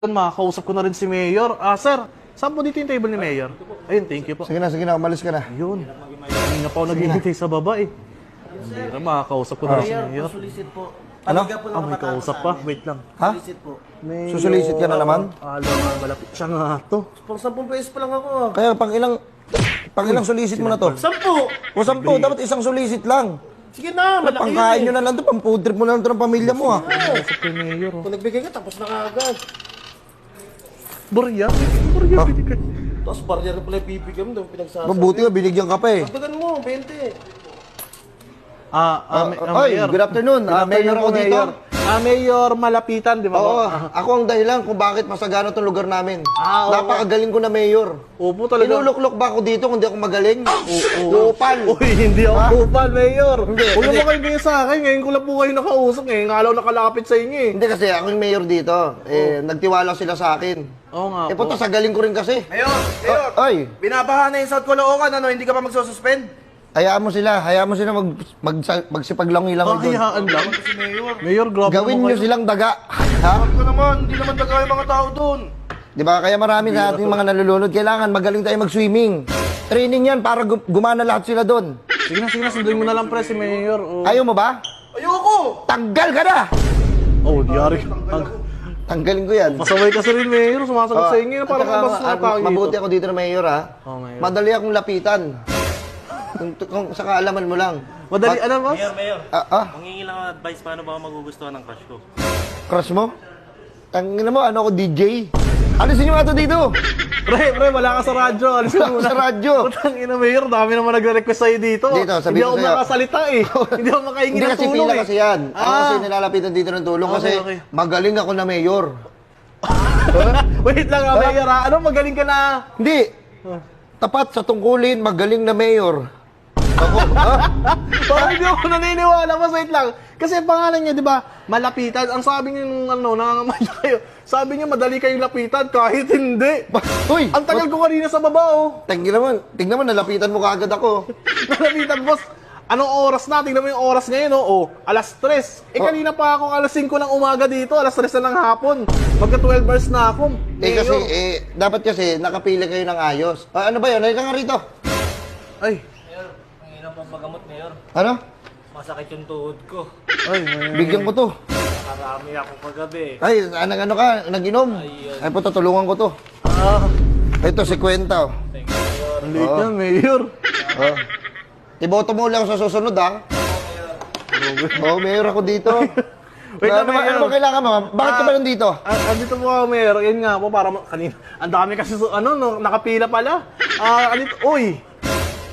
Makakausap ko na rin si Mayor. Sir, saan po dito yung table ni Mayor? Ayun, thank you po. Sige na, umalis ka na. Ayun. Kanina pa ako naghihintay sa baba eh. Hindi makakausap ko na rin si Mayor. Sulisit po. Ano? May kausap pa? Wait lang. Ha? Sulisit po. Mayor. Susulisit ka na naman? Alam nga, malapit siya nga to. Pang 10 pesos pa lang ako. Kaya pang ilang sulisit mo na to? 10! O 10, dapat isang sulisit lang. Sige na, malaki Pangkain yun nyo na lang to, pang food trip mo na lang to ng pamilya mo ha. Kausap kay Mayor. Kung nagbigay ka, tapos na kaagad. Barya? Barya, binigay. Tapos barrier pala yung bibigyan mo, doon pinagsasabi. Mabuti ka, binigyan ka pa eh. Pagdagan mo, 20. Oy, good afternoon. Mayor ako dito. Mayor Malapitan, di ba? Oo, ako ang dahilan kung bakit masagana tong lugar namin. Oo. Napakagaling ko na mayor. Opo talaga. Inuluklok ba ako dito kung di ako magaling? Upal. Uy, hindi ako kupal, Mayor. Hindi, Huwag hindi. mo kayo ganyan sa akin. Ngayon ko lang po kayo nakausap. Ngayon nga lang nakalapit sa inyo eh. Hindi kasi ako yung mayor dito. Nagtiwala sila sa akin. Oo nga po. Punta sa galing ko rin kasi. Mayor, Oy, binabaha na yung South Caloocan, ano, hindi ka pa magsususpend? hayaan mo sila magsipaglangi lang doon. Hayaan lang. Si Mayor. Mayor, grabe Gawin naman nyo kayo. silang daga. Ha? Ano naman, hindi naman taga yung mga tao doon. Di ba? Kaya marami sa ating mga nalulunod. Kailangan magaling tayo mag-swimming. Training yan para gumana lahat sila doon. Sige na, sunduin mo na lang pre si Mayor. Oh, Ayaw mo ba? Ayoko! Tanggal ka na! Diyari. Tanggalin ko yan. Pasaway kasi rin, Mayor. Sumasagot sa inyo. Parang kabas na tao mabuti dito. ako dito na mayor ha. Mayor. Madali akong lapitan. Kung sa kaalaman mo lang. Madali, alam mo? Mayor, Ah, lang ang advice paano ba ako magugustuhan ng crush ko. crush mo? Tangina mo, ano ako DJ? Alisin nyo nga to dito. Pre, wala ka sa radyo. Alis ka Wala ka muna. sa radyo. Putang ina, Mayor. Dami naman nagre-request sa'yo dito. Dito, sabihin Hindi ko ako sa'yo. makasalita eh. Hindi ako makahingi Hindi ng kasi tulong pila eh. kasi yan. Ako kasi nilalapitan dito ng tulong kasi Okay. magaling ako na mayor. Wait lang Mayor ha. Ano, magaling ka na? Hindi. Tapat sa tungkulin, magaling na mayor. Ako, ha? Parang hindi ako naniniwala. Wait lang. Kasi ang pangalan niya, di ba, malapitan. Ang sabi niya nung nangangamaya kayo, sabi niya madali kayong lapitan kahit hindi. Uy! Ang tagal ko kanina sa baba, oh. Tingnan mo, nalapitan mo kaagad ako. Nalapitan, boss. Anong oras na? Tingnan mo yung oras ngayon, oh. Alas 3. Kanina pa ako alas 5 ng umaga dito. Alas 3 na ng hapon. Magka 12 hours na ako. Kasi, dapat kasi nakapili kayo ng ayos. Ano ba yun? Halika nga rito. Ay. Mayor, ang ina pang pagamot, Mayor. Ano? Masakit yung tuhod ko. Ay, Bigyan ko to. Nakarami ako kagabi. Ay, ano ka? Nag-inom? Ay, puto, tulungan ko to. Ito, si Kwenta, oh. Thank you, Mayor. Ang late yan, Mayor. Oh. Iboto mo ulit ako sa susunod, ha? Oo, mayor ako dito. Wait lang, ano ba kailangan mo? Bakit ka ba nandito? Andito po ako, Mayor. Yan nga po, para kanina. Ang dami kasi, nakapila pala. Andito, uy!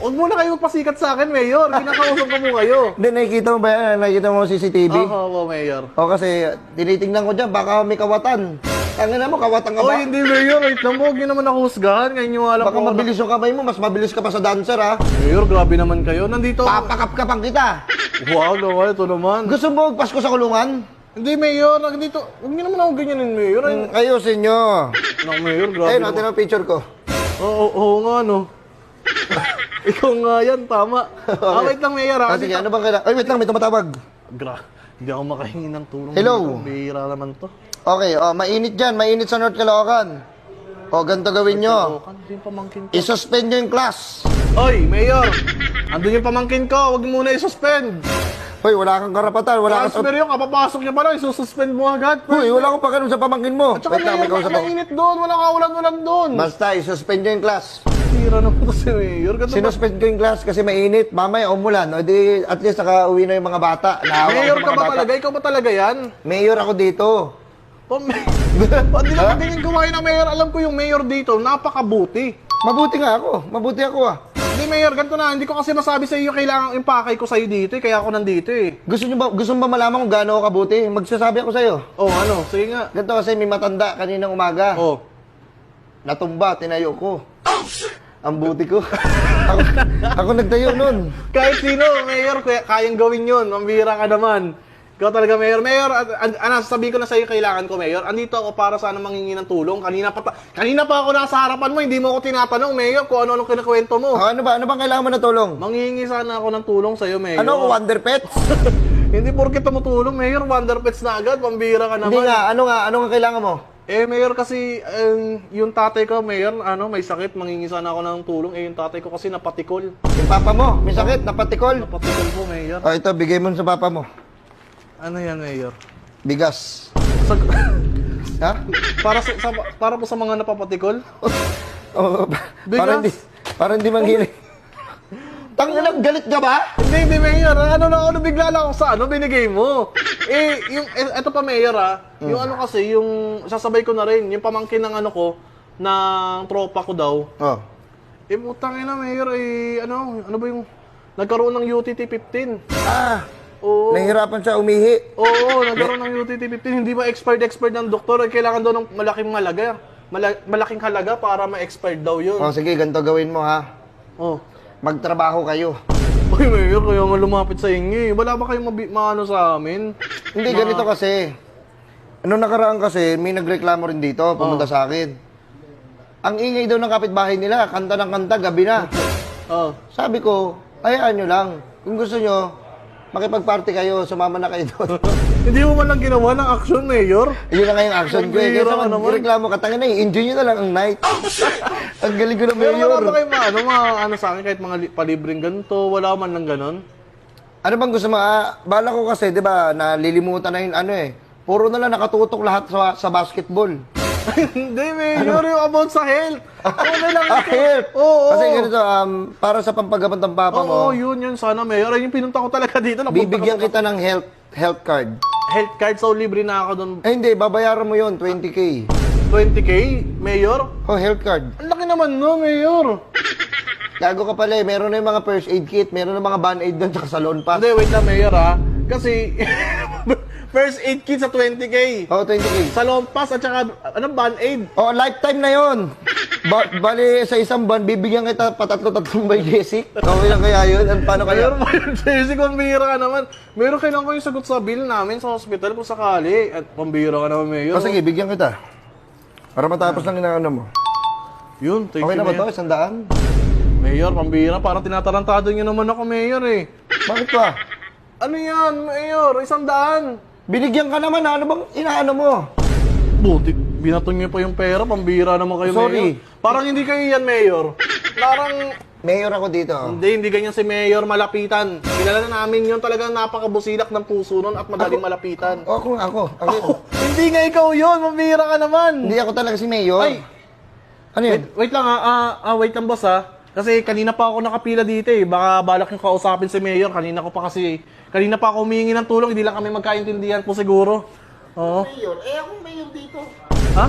Huwag muna kayo magpasikat sa akin, Mayor. Kinakausap ko po kayo. Hindi, nakikita mo ba yan? Nakikita mo CCTV? Oo, Mayor. O kasi, tinitingnan ko dyan, baka may kawatan. Tangina mo, kawatan ka ba? Oy, hindi, Mayor. Wait lang po. Huwag niyo naman ako husgahan. Ngayon nyo alam Baka po. mabilis yung kamay mo, mas mabilis ka pa sa dancer, ha? Mayor, grabe naman kayo. Nandito. Papakap-kapang kita. Wow, naman. Ito naman. Gusto mo Pasko sa kulungan? Hindi, Mayor. Nandito. Huwag niyo naman ako ganyanin, Mayor. Ay, Ayusin nyo. Mayor, grabe. Ayun, natin ang picture ko. Oo nga, no. Ikaw nga yan, tama. Wait lang, Mayor. Sige, ano bang kailangan? Ay, wait lang, may tumatawag. Hindi ako makahingi ng tulong. Hello? dito. Bihira naman to. Okay, mainit dyan, mainit sa North Caloocan. Ganito gawin nyo. Hindi yung pamangkin ko. I-suspend nyo yung class. Oy, Mayor! Andun yung pamangkin ko. Huwag muna i-suspend. Hoy, wala kang karapatan, wala kang... Transfer yung kapapasok niya pala. Isususpend mo agad. Hoy, wala akong pakialam sa pamangkin mo. At saka, Wait lang, may Mayor, kausap ako. mainit doon. Walang kawalan doon. Basta, i-suspend nyo yung class. Bihira naman to si Mayor. Ganito ba? Sinuspend ko yung class kasi mainit. Mamaya, umulan. O di, at least nakauwi na yung mga bata. Naawa ko Mayor sa ka mga ba bata. talaga? Ikaw ba talaga yan? Mayor ako dito. Hindi naman ganyan gawain ng Mayor. Alam ko yung Mayor dito, napakabuti. Mabuti nga ako. Mabuti ako ah. Hindi, Mayor, ganito na. Hindi ko kasi masabi sa iyo kailangan impakay ko sa'yo dito kaya ako nandito eh. Gusto mo ba malaman kung gaano ako kabuti? Magsasabi ako sa'yo. Oh, ano? Sige nga. Ganito kasi may matanda kaninang umaga. Oh. Natumba, tinayo ko. Ang buti ko. ako nagtayo nun. Kahit sino, Mayor, kayang gawin yun. Mambira ka naman. Ikaw talaga, Mayor. Mayor, sabihin ko na sa'yo kailangan ko, Mayor. Andito ako para sana mangingi ng tulong. Kanina pa ako nasa harapan mo, hindi mo ako tinatanong, Mayor, kung ano-anong kinakwento mo. Ano bang kailangan mo na tulong? Mangingi sana ako ng tulong sa'yo, Mayor. Ano, Wonder Pets? Hindi porket tumutulong, Mayor. Wonder Pets na agad. Pambira ka naman. Hindi nga, ano nga kailangan mo? Mayor kasi, yung tatay ko, Mayor, may sakit, mangingi sana ako ng tulong. Yung tatay ko kasi napatikol. Yung papa mo, may sakit, napatikol. Napatikol po, Mayor. O, ito, bigay mo sa papa mo. Ano yan, Mayor? Bigas. Sa, Ha? para po sa mga napapatikol? Oh, Bigas? para hindi manghiling. Tangina, galit ka ba? Hindi, Mayor. Ano, bigla lang ako sa binigay mo. Eto pa, Mayor, yung kasi, yung sasabay ko na rin, yung pamangkin ng ng tropa ko daw. Oh. Putang ina, Mayor, ano ba yung, nagkaroon ng UTT 15. Ah, Oo. nahihirapan siya umihi. Oo, nagkaroon ng UTT 15. Hindi ba expired ng doktor? Kailangan daw ng malaking halaga para ma-expired daw yun. O, sige, ganito gawin mo, ha? Oh. Magtrabaho kayo. Uy, Mayor, kaya nga lumapit sa inyo eh. Wala ba kayong maano sa amin? Hindi, ganito kasi. Ano nakaraan kasi, may nagreklamo rin dito, pumunta sa akin. Ang ingay daw ng kapitbahay nila, kanta ng kanta, gabi na. Oh. Sabi ko, hayaan nyo lang. Kung gusto nyo, makipag-party kayo, sumama na kayo doon. Hindi mo man lang ginawa ng action, Mayor? Yun na nga yung action ko eh. Bira Kaya ka naman, naman. reklamo ka, tanga na eh. Enjoy nyo na lang ang night. Ang galing ko na, Pero wala ba Mayor. kayo sa akin, kahit mga palibreng ganito, wala man lang ganon? Ano bang gusto mo? Bala ko kasi, di ba, nalilimutan na yung puro na lang nakatutok lahat sa basketball. Hindi, Mayor, yung about sa health. Okay lang ito. Help! Oo. Kasi ganito, para sa pampagamot ng papa mo, Oo, yun sana, Mayor. Ay, yung pinunta ko talaga dito. Napunta bibigyan ko kita ng health card. health card, so libre na ako doon. Ay hindi, babayaran mo yon 20K. 20K, Mayor? Oh, health card. Ang laki naman no, Mayor. Gago ka pala eh. Meron na yung mga first aid kit, meron na mga band-aid doon, tsaka salon pass. Hindi, wait lang, Mayor, Kasi, first aid kit sa 20K. Oh, 20K. Salon pass at saka, band-aid. Oh, lifetime na yon. Bali, sa isang buwan, bibigyan kita patatlo-tatlong by Jessic. Okay lang kaya yun? Paano kaya? Mayor, Jesse, pambira ka naman. Mayor, kailangan ko yung sagot sa bill namin sa hospital kung sakali. At pambira ka naman, Mayor. Oh, sige, bigyan kita. Para matapos lang yung mo. Yun, thank Okay you, na ba Mayor. to? 100? Mayor, pambira. Parang tinatarantado niyo naman ako, Mayor, eh. Bakit ba? Ano yan, Mayor? 100. Binigyan ka naman, ano bang inaano mo? Buti, binaton niyo pa yung pera. Pambira naman kayo, Sorry. Mayor. Parang hindi kayo yan, Mayor. Parang, Mayor ako dito. hindi ganyan si Mayor malapitan. Kilala na namin yun, talagang napakabusilak ng puso nun at madaling malapitan. Oh, ako. Hindi nga ikaw yun, mambira ka naman. Hindi ako talaga si Mayor. Ay, Ano yun? wait lang wait lang boss Kasi kanina pa ako nakapila dito eh. Baka balak yung kausapin si Mayor. Kanina pa ako humingi ng tulong. Hindi lang kami magkaintindihan po siguro. Oo. Mayor, akong mayor dito. Ha?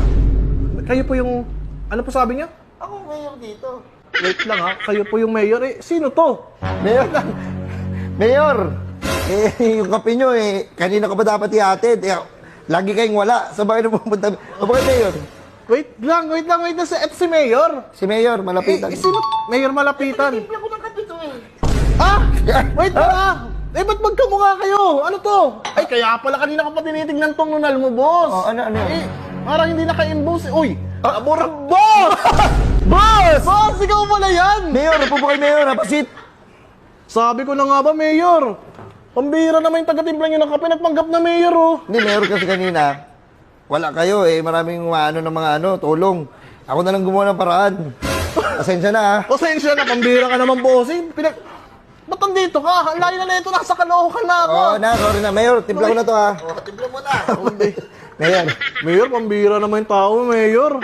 Kayo po yung... Ano po sabi niya? Ako mayor dito. Wait lang Kayo po yung mayor. Sino to? Mayor lang. Mayor! Yung kape nyo kanina ka ba dapat ihatid? Lagi kayong wala. Sa bahay na pumunta. O bakit Mayor? Wait lang. Ito si Mayor. Si Mayor, malapitan. Sino? Mayor malapitan. Timpla ko ng kape to eh. Wait lang ba't magkamukha kayo? Ano to? Ay, kaya pala kanina ka pa tinitignan tong nunal mo, boss. Oh, ano? Parang hindi naka-imbose. Uy! Abura, boss! Boss! Boss, ikaw pala yan! Mayor, upo po kay Mayor, napasit. Sabi ko na nga ba, Mayor? Pambira naman yung taga-timpla nyo ng kape. Nagpanggap na, Mayor, oh. Hindi, Mayor kasi kanina, wala kayo maraming tulong. Ako na lang gumawa ng paraan. Pasensya na Pasensya na, pambira ka naman, bossing. Ba't nandito ka? Ang layo na ito, nasa Caloocan na ako. Sorry na. Mayor, timpla ko na to ha. Timpla mo na. Mayor. Mayor, pambira naman yung tao, Mayor.